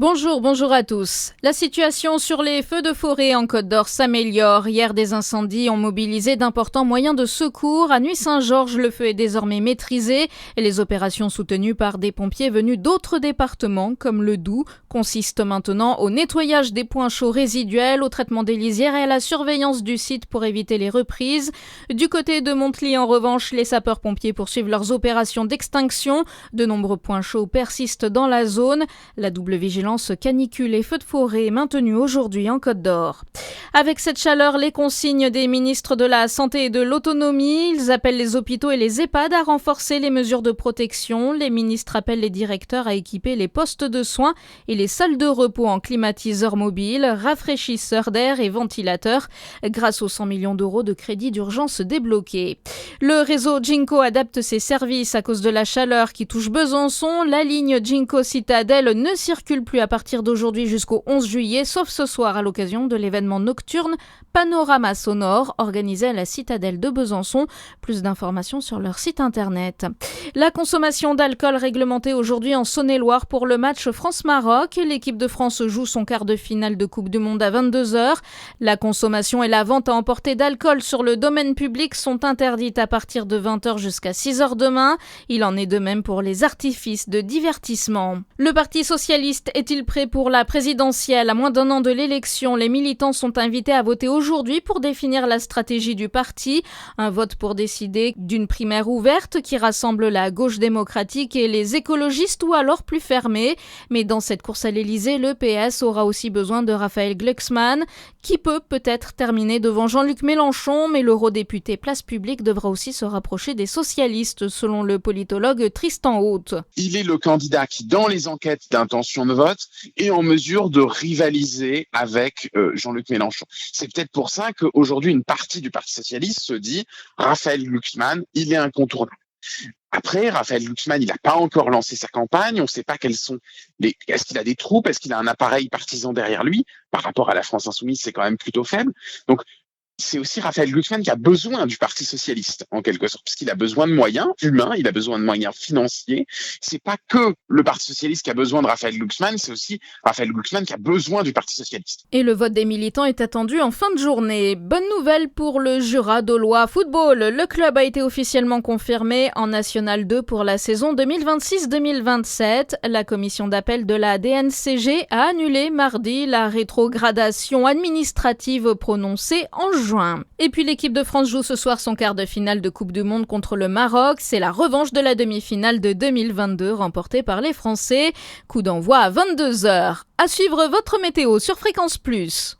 Bonjour à tous. La situation sur les feux de forêt en Côte d'Or s'améliore. Hier, des incendies ont mobilisé d'importants moyens de secours. À Nuit-Saint-Georges, le feu est désormais maîtrisé et les opérations soutenues par des pompiers venus d'autres départements, comme le Doubs, consistent maintenant au nettoyage des points chauds résiduels, au traitement des lisières et à la surveillance du site pour éviter les reprises. Du côté de Montely, en revanche, les sapeurs-pompiers poursuivent leurs opérations d'extinction. De nombreux points chauds persistent dans la zone. La double vigilance canicule et feux de forêt maintenus aujourd'hui en Côte d'Or. Avec cette chaleur, les consignes des ministres de la Santé et de l'Autonomie, ils appellent les hôpitaux et les EHPAD à renforcer les mesures de protection. Les ministres appellent les directeurs à équiper les postes de soins et les salles de repos en climatiseurs mobiles, rafraîchisseurs d'air et ventilateurs, grâce aux 100 millions d'euros de crédits d'urgence débloqués. Le réseau Ginko adapte ses services à cause de la chaleur qui touche Besançon. La ligne Ginko Citadelle ne circule plus à partir d'aujourd'hui jusqu'au 11 juillet, sauf ce soir à l'occasion de l'événement nocturne Panorama Sonore organisé à la Citadelle de Besançon. Plus d'informations sur leur site internet. La consommation d'alcool réglementée aujourd'hui en Saône-et-Loire pour le match France-Maroc. L'équipe de France joue son quart de finale de Coupe du Monde à 22h. La consommation et la vente à emporter d'alcool sur le domaine public sont interdites à partir de 20h jusqu'à 6h demain. Il en est de même pour les artifices de divertissement. Le Parti socialiste est-il prêt pour la présidentielle? À moins d'un an de l'élection, les militants sont invités à voter aujourd'hui pour définir la stratégie du parti. Un vote pour décider d'une primaire ouverte qui rassemble la gauche démocratique et les écologistes ou alors plus fermée. Mais dans cette course à l'Élysée, le PS aura aussi besoin de Raphaël Glucksmann, qui peut-être terminer devant Jean-Luc Mélenchon, mais l'eurodéputé Place Publique devra aussi se rapprocher des socialistes, selon le politologue Tristan Haute. Il est le candidat qui, dans les enquêtes d'intention de vote, est en mesure de rivaliser avec Jean-Luc Mélenchon. C'est peut-être pour ça qu'aujourd'hui, une partie du Parti socialiste se dit « Raphaël Glucksmann, il est incontournable ». Après, Raphaël Glucksmann, il n'a pas encore lancé sa campagne. On ne sait pas quels sont est-ce qu'il a des troupes, est-ce qu'il a un appareil partisan derrière lui. Par rapport à la France insoumise, c'est quand même plutôt faible. Donc, c'est aussi Raphaël Glucksmann qui a besoin du Parti socialiste, en quelque sorte, parce qu'il a besoin de moyens humains, il a besoin de moyens financiers. C'est pas que le Parti socialiste qui a besoin de Raphaël Glucksmann, c'est aussi Raphaël Glucksmann qui a besoin du Parti socialiste. Et le vote des militants est attendu en fin de journée. Bonne nouvelle pour le Jura Dolois Football. Le club a été officiellement confirmé en National 2 pour la saison 2026-2027. La commission d'appel de la DNCG a annulé mardi la rétrogradation administrative prononcée en juin. Et puis l'équipe de France joue ce soir son quart de finale de Coupe du Monde contre le Maroc. C'est la revanche de la demi-finale de 2022 remportée par les Français. Coup d'envoi à 22h. À suivre votre météo sur Fréquence Plus.